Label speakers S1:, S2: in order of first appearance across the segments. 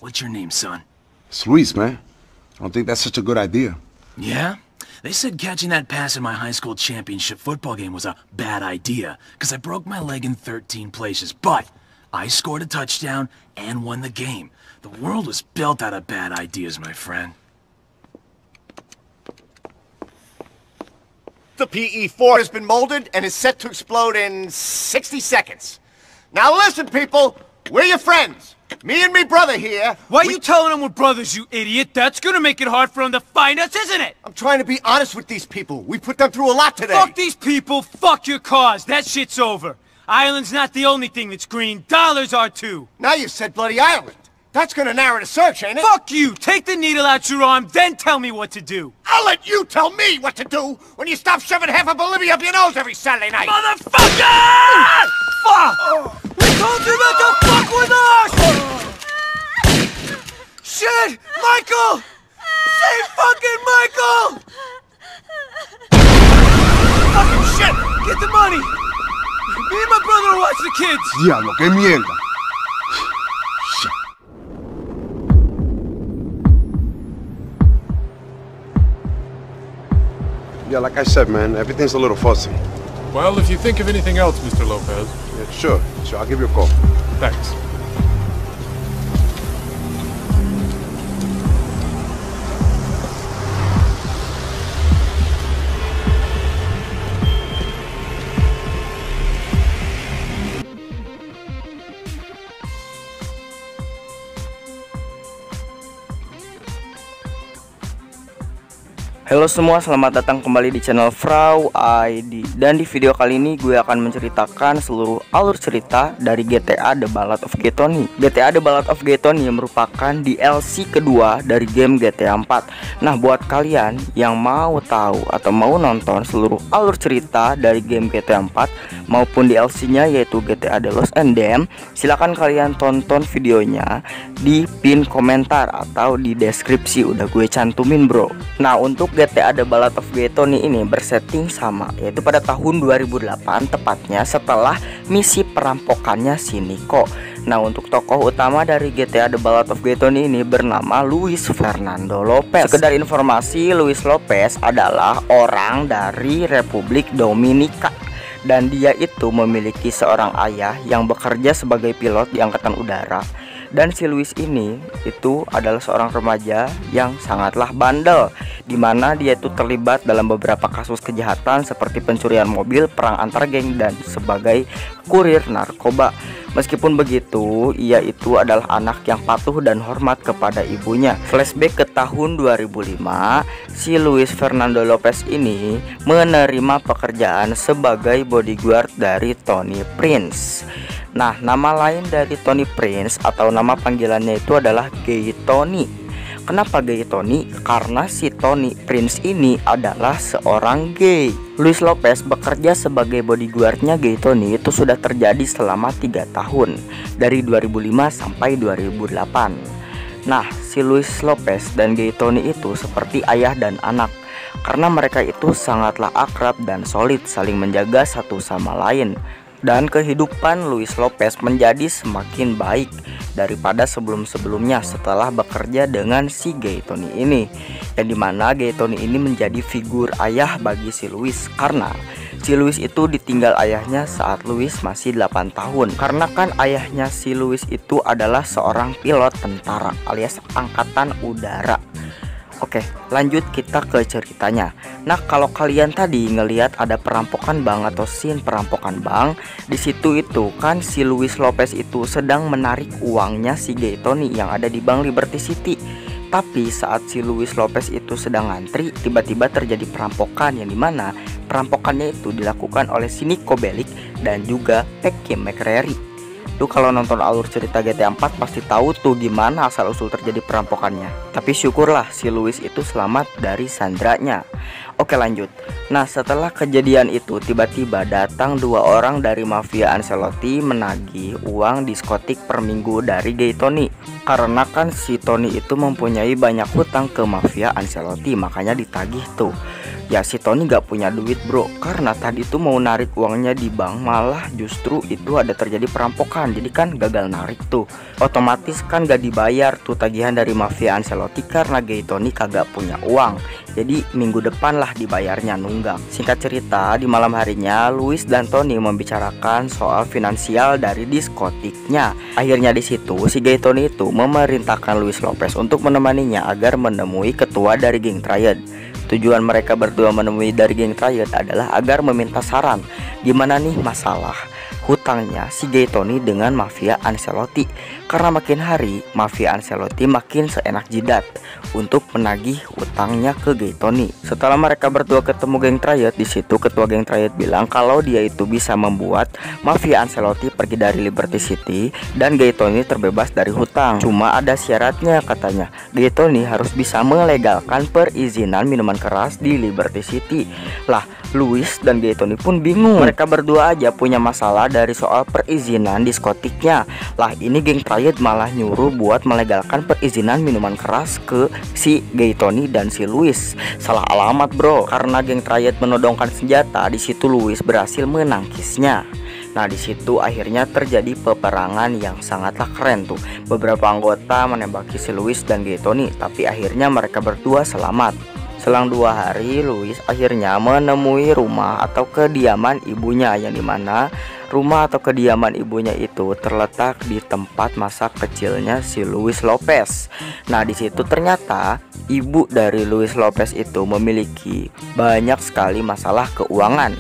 S1: What's your name, son?
S2: It's Luis, man. I don't think that's such a good idea.
S1: Yeah? They said catching that pass in my high school championship football game was a bad idea, because I broke my leg in 13 places, but I scored a touchdown and won the game. The world was built out of bad ideas, my friend.
S3: The PE-4 has been molded and is set to explode in 60 seconds. Now listen, people, we're your friends. Me and me brother here.
S4: Why are you telling them we're brothers, you idiot? That's gonna make it hard for them to find us, isn't it?
S3: I'm trying to be honest with these people. We put them through a lot today.
S4: Fuck these people, fuck your cause. That shit's over. Ireland's not the only thing that's green. Dollars are too.
S3: Now you said bloody Ireland. That's gonna narrow the search, ain't it?
S4: Fuck you! Take the needle out your arm, then tell me what to do.
S3: I'll let you tell me what to do when you stop shoving half of Bolivia up your nose every Saturday night.
S4: Motherfucker! Fuck! We told you not to fuck with us! Shit! Michael! Save fucking Michael! Fucking shit! Get the money! Me and my brother will watch the kids!
S2: Diablo, qué mierda. Yeah, like I said, man, everything's a little fuzzy.
S5: Well, if you think of anything else, Mr. Lopez.
S2: Yeah, sure, I'll give you a call.
S5: Thanks.
S6: Halo semua, selamat datang kembali di channel Frau ID. Dan di video kali ini gue akan menceritakan seluruh alur cerita dari GTA The Ballad of Gay Tony. GTA The Ballad of Gay Tony merupakan DLC kedua dari game GTA 4. Nah, buat kalian yang mau tahu atau mau nonton seluruh alur cerita dari game GTA 4 maupun DLC-nya yaitu GTA The Lost and Damned, silahkan kalian tonton videonya di pin komentar atau di deskripsi, udah gue cantumin bro. Nah, untuk GTA The Ballad of Gay Tony ini bersetting sama, yaitu pada tahun 2008, tepatnya setelah misi perampokannya si Nico. Nah, untuk tokoh utama dari GTA The Ballad of Gay Tony ini bernama Luis Fernando Lopez. Sekedar informasi, Luis Lopez adalah orang dari Republik Dominika, dan dia itu memiliki seorang ayah yang bekerja sebagai pilot di Angkatan Udara. Dan si Luis ini itu adalah seorang remaja yang sangatlah bandel, dimana dia itu terlibat dalam beberapa kasus kejahatan seperti pencurian mobil, perang antar geng, dan sebagai kurir narkoba. Meskipun begitu, ia itu adalah anak yang patuh dan hormat kepada ibunya. Flashback ke tahun 2005, si Luis Fernando Lopez ini menerima pekerjaan sebagai bodyguard dari Tony Prince. Nah, nama lain dari Tony Prince atau nama panggilannya itu adalah Gay Tony. Kenapa Gay Tony? Karena si Tony Prince ini adalah seorang gay. Luis Lopez bekerja sebagai bodyguardnya Gay Tony itu sudah terjadi selama 3 tahun, dari 2005 sampai 2008. Nah, si Luis Lopez dan Gay Tony itu seperti ayah dan anak, karena mereka itu sangatlah akrab dan solid saling menjaga satu sama lain. Dan kehidupan Luis Lopez menjadi semakin baik daripada sebelum-sebelumnya setelah bekerja dengan si Gay Tony ini, yang dimana Gay Tony ini menjadi figur ayah bagi si Luis, karena si Luis itu ditinggal ayahnya saat Luis masih 8 tahun. Karena kan ayahnya si Luis itu adalah seorang pilot tentara alias Angkatan Udara. Oke, lanjut kita ke ceritanya. Nah, kalau kalian tadi ngelihat ada perampokan bank atau scene perampokan bank, di situ itu kan si Luis Lopez itu sedang menarik uangnya si Gay Tony yang ada di Bank Liberty City. Tapi saat si Luis Lopez itu sedang ngantri, tiba-tiba terjadi perampokan yang dimana perampokannya itu dilakukan oleh si Nico Bellic dan juga Peggy McCreary. Lu kalau nonton alur cerita GTA 4 pasti tahu tuh gimana asal usul terjadi perampokannya. Tapi syukurlah si Luis itu selamat dari sandranya. Oke, lanjut. Nah, setelah kejadian itu tiba-tiba datang 2 orang dari mafia Ancelotti menagih uang diskotik per minggu dari Gay Tony. Karena kan si Tony itu mempunyai banyak hutang ke mafia Ancelotti, makanya ditagih tuh. Ya si Tony gak punya duit bro, karena tadi tuh mau narik uangnya di bank, malah justru itu ada terjadi perampokan. Jadi kan gagal narik tuh, otomatis kan gak dibayar tuh tagihan dari mafia Ancelotti karena Gay Tony kagak punya uang. Jadi minggu depan lah dibayarnya nunggak. Singkat cerita, di malam harinya Luis dan Tony membicarakan soal finansial dari diskotiknya. Akhirnya di situ si Gay Tony itu memerintahkan Luis Lopez untuk menemaninya agar menemui ketua dari geng Triad. Tujuan mereka berdua menemui dari geng Triad adalah agar meminta saran gimana nih masalah hutangnya si Gay Tony dengan mafia Ancelotti. Karena makin hari mafia Ancelotti makin seenak jidat untuk menagih utangnya ke Gay Tony. Setelah mereka berdua ketemu geng Triad, di situ ketua geng Triad bilang kalau dia itu bisa membuat mafia Ancelotti pergi dari Liberty City dan Gay Tony terbebas dari hutang. Cuma ada syaratnya katanya, Gay Tony harus bisa melegalkan perizinan minuman keras di Liberty City. Lah, Luis dan Gay Tony pun bingung. Mereka berdua aja punya masalah dari soal perizinan diskotiknya. Lah ini geng Triad malah nyuruh buat melegalkan perizinan minuman keras ke si Gay Tony dan si Luis. Salah alamat bro, karena geng Triad menodongkan senjata. Di situ Luis berhasil menangkisnya. Nah di situ akhirnya terjadi peperangan yang sangatlah keren tuh. Beberapa anggota menembaki si Luis dan Gay Tony, tapi akhirnya mereka berdua selamat. Selang 2 hari, Luis akhirnya menemui rumah atau kediaman ibunya, yang dimana rumah atau kediaman ibunya itu terletak di tempat masa kecilnya si Luis Lopez. Nah di situ ternyata ibu dari Luis Lopez itu memiliki banyak sekali masalah keuangan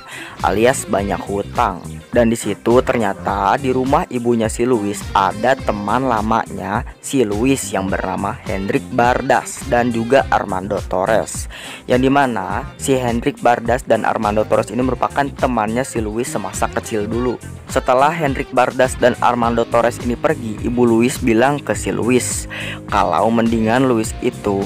S6: alias banyak hutang. Dan di situ ternyata di rumah ibunya si Luis ada teman lamanya si Luis yang bernama Hendrik Bardas dan juga Armando Torres. Yang dimana si Hendrik Bardas dan Armando Torres ini merupakan temannya si Luis semasa kecil dulu. Setelah Hendrik Bardas dan Armando Torres ini pergi, ibu Luis bilang ke si Luis kalau mendingan Luis itu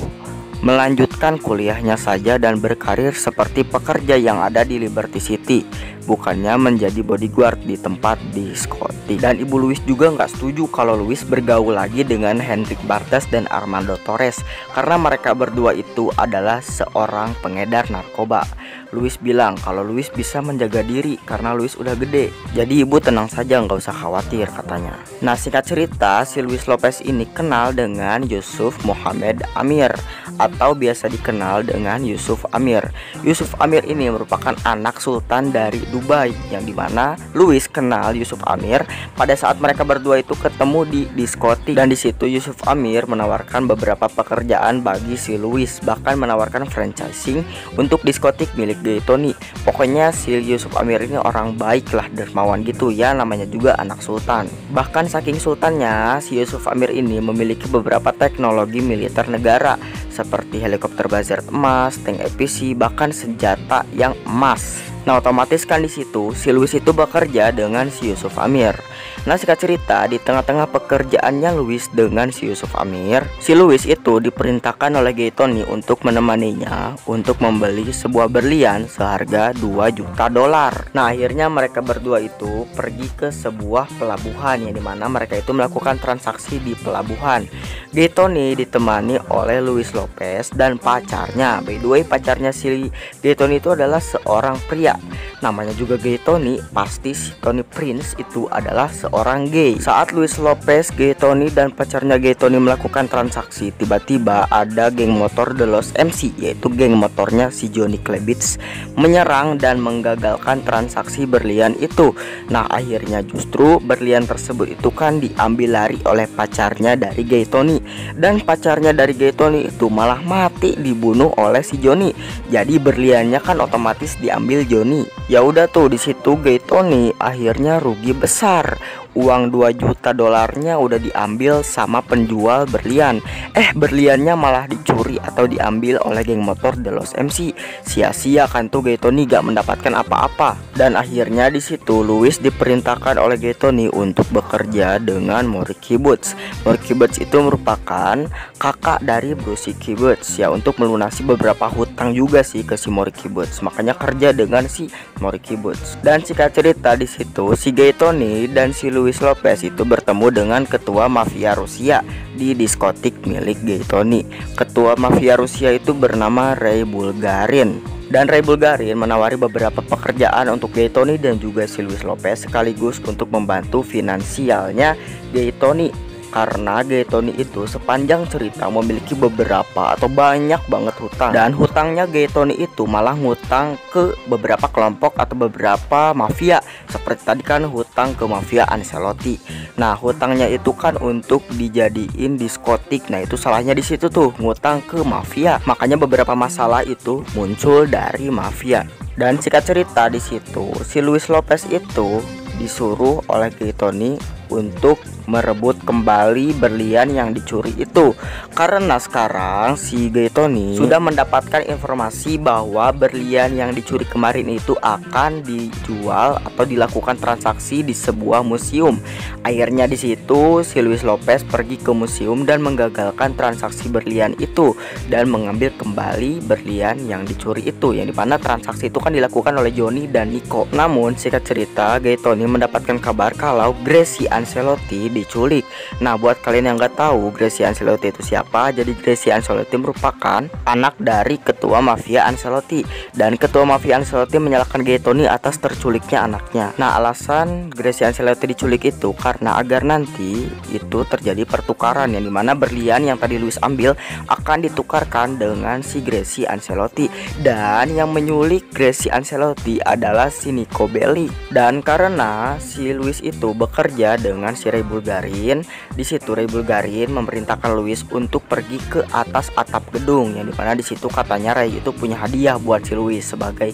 S6: melanjutkan kuliahnya saja dan berkarir seperti pekerja yang ada di Liberty City, bukannya menjadi bodyguard di tempat diskotik. Dan ibu Luis juga nggak setuju kalau Luis bergaul lagi dengan Hendrik Bardas dan Armando Torres karena mereka berdua itu adalah seorang pengedar narkoba. Luis bilang kalau Luis bisa menjaga diri karena Luis udah gede. Jadi ibu tenang saja, nggak usah khawatir katanya. Nah singkat cerita, si Luis Lopez ini kenal dengan Yusuf Mohamed Amir atau biasa dikenal dengan Yusuf Amir. Yusuf Amir ini merupakan anak sultan dari Dubai, yang dimana Luis kenal Yusuf Amir pada saat mereka berdua itu ketemu di diskotik. Dan di situ Yusuf Amir menawarkan beberapa pekerjaan bagi si Luis, bahkan menawarkan franchising untuk diskotik milik Gay Tony. Pokoknya si Yusuf Amir ini orang baik lah, dermawan gitu ya, namanya juga anak sultan. Bahkan saking sultannya, si Yusuf Amir ini memiliki beberapa teknologi militer negara seperti helikopter Bazar emas, tank EPC, bahkan senjata yang emas. Nah otomatis kan di situ si Luis itu bekerja dengan si Yusuf Amir. Nah singkat cerita, di tengah-tengah pekerjaannya Luis dengan si Yusuf Amir, si Luis itu diperintahkan oleh Gay Tony untuk menemaninya untuk membeli sebuah berlian seharga 2 juta dolar. Nah akhirnya mereka berdua itu pergi ke sebuah pelabuhan, yang dimana mereka itu melakukan transaksi di pelabuhan. Gay Tony ditemani oleh Luis Lopez dan pacarnya. By the way, pacarnya si Gay Tony itu adalah seorang pria, namanya juga Gay Tony. Pasti si Tony Prince itu adalah seorang gay. Saat Luis Lopez, Gay Tony dan pacarnya Gay Tony melakukan transaksi, tiba-tiba ada geng motor The Los MC, yaitu geng motornya si Johnny Klebitz, menyerang dan menggagalkan transaksi berlian itu. Nah akhirnya justru berlian tersebut itu kan diambil lari oleh pacarnya dari Gay Tony, dan pacarnya dari Gay Tony itu malah mati dibunuh oleh si Johnny. Jadi berliannya kan otomatis diambil Johnny. Ya udah tuh, di situ Gay Tony akhirnya rugi besar. Uang 2 juta dolarnya udah diambil sama penjual berlian. Berliannya malah dicuri atau diambil oleh geng motor The Los MC. Sia-sia kan tuh Gay Tony gak mendapatkan apa-apa. Dan akhirnya di situ Luis diperintahkan oleh Gay Tony untuk bekerja dengan Maury Kibbutz. Maury Kibbutz itu merupakan kakak dari Bruce Kibbutz ya, untuk melunasi beberapa hutang juga sih ke si Maury Kibbutz. Makanya kerja dengan si Maury Kibbutz. Dan singkat cerita di situ si Gay Tony dan si Luis Lopez itu bertemu dengan ketua mafia Rusia di diskotik milik Gay Tony. Ketua mafia Rusia itu bernama Ray Bulgarin. Dan Ray Bulgarin menawari beberapa pekerjaan untuk Gaetoni dan juga si Luis Lopez sekaligus untuk membantu finansialnya Gaetoni. Karena Gaetoni itu sepanjang cerita memiliki beberapa atau banyak banget hutang. Dan hutangnya Gaetoni itu malah ngutang ke beberapa kelompok atau beberapa mafia. Seperti tadi kan hutang ke mafia Ancelotti. Nah hutangnya itu kan untuk dijadiin diskotik. Nah itu salahnya di situ tuh, ngutang ke mafia. Makanya beberapa masalah itu muncul dari mafia. Dan singkat cerita di situ si Luis Lopez itu disuruh oleh Gaetoni untuk merebut kembali berlian yang dicuri itu. Karena sekarang si Gaetoni sudah mendapatkan informasi bahwa berlian yang dicuri kemarin itu akan dijual atau dilakukan transaksi di sebuah museum. Akhirnya di situ si Luis Lopez pergi ke museum dan menggagalkan transaksi berlian itu dan mengambil kembali berlian yang dicuri itu, yang dimana transaksi itu kan dilakukan oleh Johnny dan Nico. Namun singkat cerita Gaetoni mendapatkan kabar kalau Gracie Ancelotti diculik. Nah buat kalian yang nggak tahu Gracie Ancelotti itu siapa, jadi Gracie Ancelotti merupakan anak dari ketua mafia Ancelotti. Dan ketua mafia Ancelotti menyalahkan Gaetoni atas terculiknya anaknya. Nah alasan Gracie Ancelotti diculik itu karena agar nanti itu terjadi pertukaran, yang dimana berlian yang tadi Luis ambil akan ditukarkan dengan si Gracie Ancelotti. Dan yang menyulik Gracie Ancelotti adalah si Nico Bellic. Dan karena si Luis itu bekerja dengan si Ray Bulgarin, di situ Ray Bulgarin memerintahkan Luis untuk pergi ke atas atap gedung, yang dimana di situ katanya Ray itu punya hadiah buat si Luis sebagai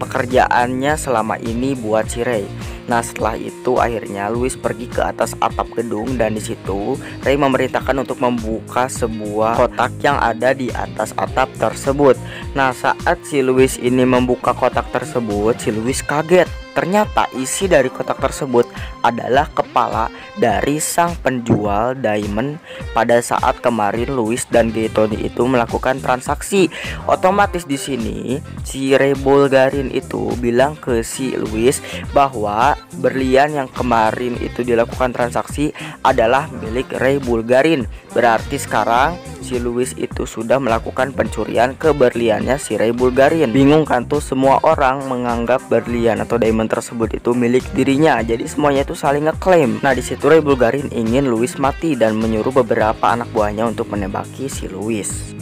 S6: pekerjaannya selama ini buat si Ray. Nah setelah itu akhirnya Luis pergi ke atas atap gedung dan di situ Ray memerintahkan untuk membuka sebuah kotak yang ada di atas atap tersebut. Nah saat si Luis ini membuka kotak tersebut, si Luis kaget. Ternyata isi dari kotak tersebut adalah kepala dari sang penjual diamond pada saat kemarin Luis dan Gaetoni itu melakukan transaksi. Otomatis di sini si Ray Bulgarin itu bilang ke si Luis bahwa berlian yang kemarin itu dilakukan transaksi adalah milik Ray Bulgarin. Berarti sekarang si Luis itu sudah melakukan pencurian ke berliannya si Ray Bulgarin. Bingung kan tuh, semua orang menganggap berlian atau diamond tersebut itu milik dirinya. Jadi semuanya itu saling ngeklaim. Nah di situ Ray Bulgarin ingin Luis mati dan menyuruh beberapa anak buahnya untuk menembaki si Luis.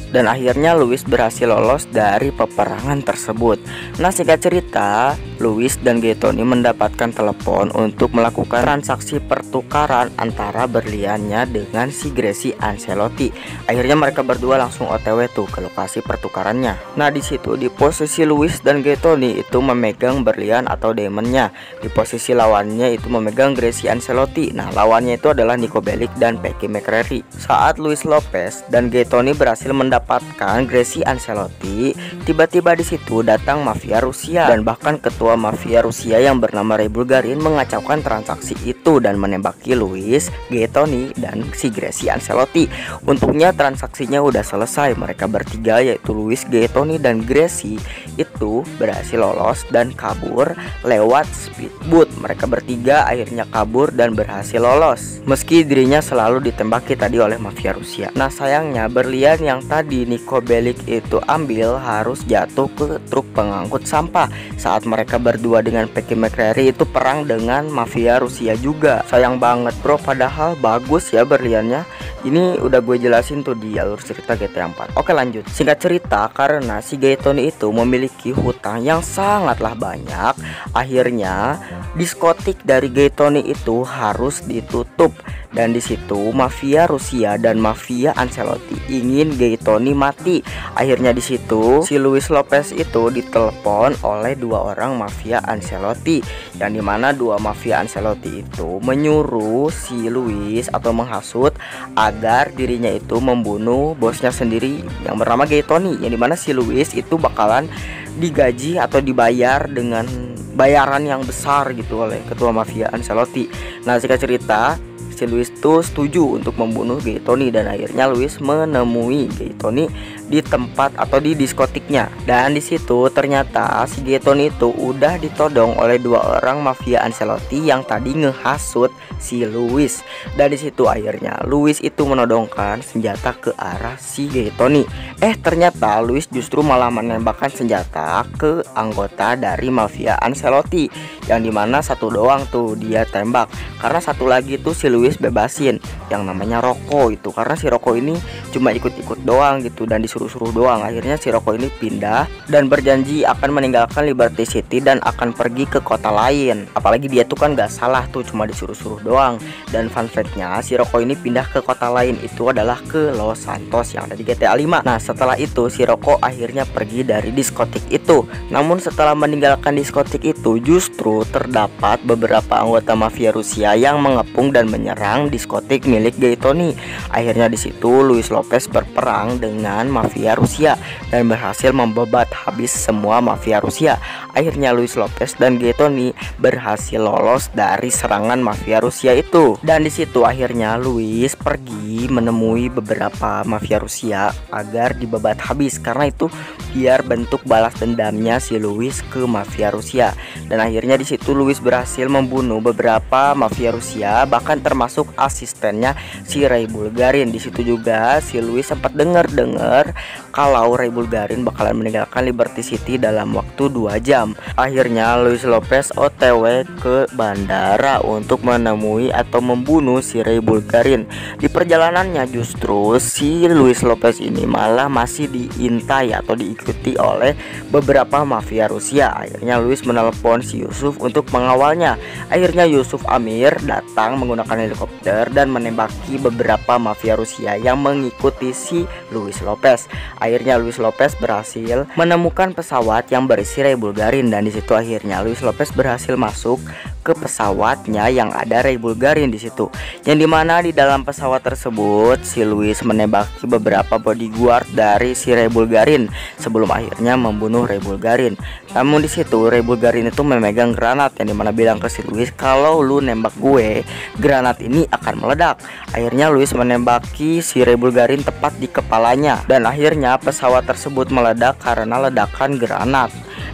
S6: Dan akhirnya Luis berhasil lolos dari peperangan tersebut. Nah singkat cerita, Luis dan Gaetoni mendapatkan telepon untuk melakukan transaksi pertukaran antara berliannya dengan si Gracie Ancelotti. Akhirnya mereka berdua langsung OTW tuh ke lokasi pertukarannya. Nah di situ di posisi Luis dan Gaetoni itu memegang berlian atau diamondnya. Di posisi lawannya itu memegang Gracie Ancelotti. Nah lawannya itu adalah Nico Bellic dan Pecky McCreary. Saat Luis Lopez dan Gaetoni berhasil mendapatkan Gracie Ancelotti, tiba-tiba di situ datang mafia Rusia dan bahkan ketua mafia Rusia yang bernama Ray Bulgarin mengacaukan transaksi itu dan menembaki Luis, Gaetoni dan si Gracie Ancelotti. Untungnya transaksinya udah selesai. Mereka bertiga yaitu Luis, Gaetoni dan Gracie itu berhasil lolos dan kabur lewat speedboat. Mereka bertiga akhirnya kabur dan berhasil lolos meski dirinya selalu ditembaki tadi oleh mafia Rusia. Nah sayangnya berlian yang tadi Nico Bellic itu ambil harus jatuh ke truk pengangkut sampah saat mereka berdua dengan Pecky McCreary itu perang dengan mafia Rusia juga. Sayang banget bro, padahal bagus ya berliannya. Ini udah gue jelasin tuh di alur cerita GTA 4. Oke lanjut. Singkat cerita, karena si Gaetoni itu memiliki hutang yang sangatlah banyak, akhirnya diskotik dari Gaetoni itu harus ditutup. Dan di situ mafia Rusia dan mafia Ancelotti ingin Gaetoni mati. Akhirnya di situ si Luis Lopez itu ditelepon oleh dua orang mafia Ancelotti, yang dimana dua mafia Ancelotti itu menyuruh si Luis atau menghasut agar dirinya itu membunuh bosnya sendiri yang bernama Gaetoni, yang dimana si Luis itu bakalan digaji atau dibayar dengan bayaran yang besar gitu oleh ketua mafia Ancelotti. Nah singkat cerita, si Luis tuh setuju untuk membunuh Gaetoni dan akhirnya Luis menemui Gaetoni di tempat atau di diskotiknya. Dan di situ ternyata si Gaetoni itu udah ditodong oleh 2 orang mafia Ancelotti yang tadi ngehasut si Luis. Dan di situ akhirnya Luis itu menodongkan senjata ke arah si Gaetoni. Ternyata Luis justru malah menembakkan senjata ke anggota dari mafia Ancelotti, yang dimana satu doang tuh dia tembak, karena satu lagi tuh si Luis bebasin yang namanya Rocco itu, karena si Rocco ini cuma ikut-ikut doang gitu dan disuruh-suruh doang. Akhirnya si Rocco ini pindah dan berjanji akan meninggalkan Liberty City dan akan pergi ke kota lain. Apalagi dia tuh kan gak salah tuh, cuma disuruh-suruh doang. Dan fun fact-nya, si Rocco ini pindah ke kota lain itu adalah ke Los Santos yang ada di GTA 5. Nah setelah itu si Rocco akhirnya pergi dari diskotik itu. Namun setelah meninggalkan diskotik itu, justru terdapat beberapa anggota mafia Rusia yang mengepung dan menyerang diskotik milik Gaetoni. Akhirnya di situ Luis Lopez berperang dengan mafia Rusia dan berhasil membebat habis semua mafia Rusia. Akhirnya Luis Lopez dan Gaetoni berhasil lolos dari serangan mafia Rusia itu. Dan di situ akhirnya Luis pergi menemui beberapa mafia Rusia agar dibebat habis, karena itu biar bentuk balas dendamnya si Luis ke mafia Rusia. Dan akhirnya di situ Luis berhasil membunuh beberapa mafia Rusia, bahkan termasuk asistennya si Ray Bulgarin. Di situ juga si Luis sempat dengar kalau Ray Bulgarin bakalan meninggalkan Liberty City dalam waktu 2 jam. Akhirnya Luis Lopez OTW ke bandara untuk menemui atau membunuh si Ray Bulgarin. Di perjalanannya justru si Luis Lopez ini malah masih diintai atau diikuti oleh beberapa mafia Rusia. Akhirnya Luis menelpon si Yusuf untuk mengawalnya. Akhirnya Yusuf Amir datang menggunakan helikopter dan menembaki beberapa mafia Rusia yang mengikuti si Luis Lopez. Akhirnya Luis Lopez berhasil menemukan pesawat yang berisi Ray Bulgarin, dan di situ akhirnya Luis Lopez berhasil masuk ke pesawatnya yang ada Ray Bulgarin di situ. Yang dimana di dalam pesawat tersebut si Luis menembaki beberapa bodyguard dari si Ray Bulgarin sebelum akhirnya membunuh Ray Bulgarin. Namun di situ Ray Bulgarin itu memegang granat, yang dimana bilang ke si Luis, kalau lu nembak gue, granat ini akan meledak. Akhirnya Luis menembaki si Ray Bulgarin tepat di kepalanya, dan akhirnya pesawat tersebut meledak karena ledakan granat.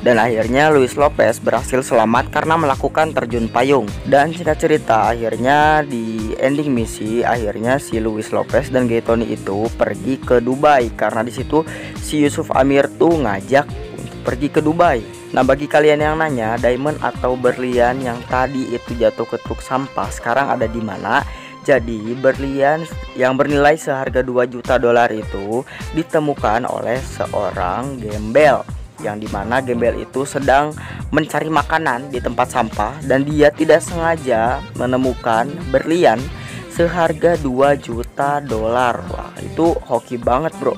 S6: Dan akhirnya Luis Lopez berhasil selamat karena melakukan terjun payung. Dan singkat cerita, akhirnya di ending misi, akhirnya si Luis Lopez dan Gaetoni itu pergi ke Dubai, karena di situ si Yusuf Amir tuh ngajak untuk pergi ke Dubai. Nah bagi kalian yang nanya, diamond atau berlian yang tadi itu jatuh ke truk sampah sekarang ada di mana? Jadi berlian yang bernilai seharga 2 juta dolar itu ditemukan oleh seorang gembel, yang dimana gembel itu sedang mencari makanan di tempat sampah dan dia tidak sengaja menemukan berlian seharga 2 juta dolar. Wah itu hoki banget bro.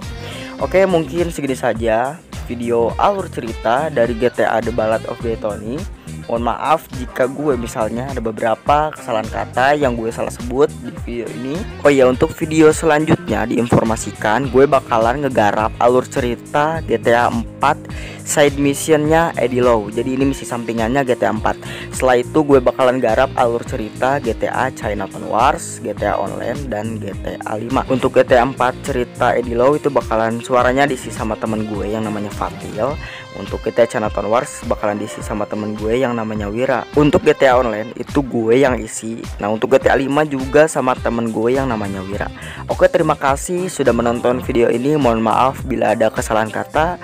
S6: Oke, mungkin segini saja video alur cerita dari GTA The Ballad of Gaetoni. Mohon maaf jika gue misalnya ada beberapa kesalahan kata yang gue salah sebut di video ini. Oh ya, untuk video selanjutnya diinformasikan gue bakalan ngegarap alur cerita GTA 4 side missionnya Eddie Lau. Jadi ini misi sampingannya GTA 4. Setelah itu gue bakalan garap alur cerita GTA Chinatown Wars, GTA Online, dan GTA 5. Untuk GTA 4 cerita Eddie Lau itu bakalan suaranya diisi sama temen gue yang namanya Fatil. Untuk GTA Chinatown Wars bakalan diisi sama temen gue yang namanya Wira. Untuk GTA Online itu gue yang isi. Nah untuk GTA 5 juga sama temen gue yang namanya Wira. Oke, terima kasih sudah menonton video ini. Mohon maaf bila ada kesalahan kata,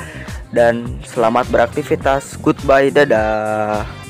S6: dan selamat beraktivitas. Goodbye, dadah.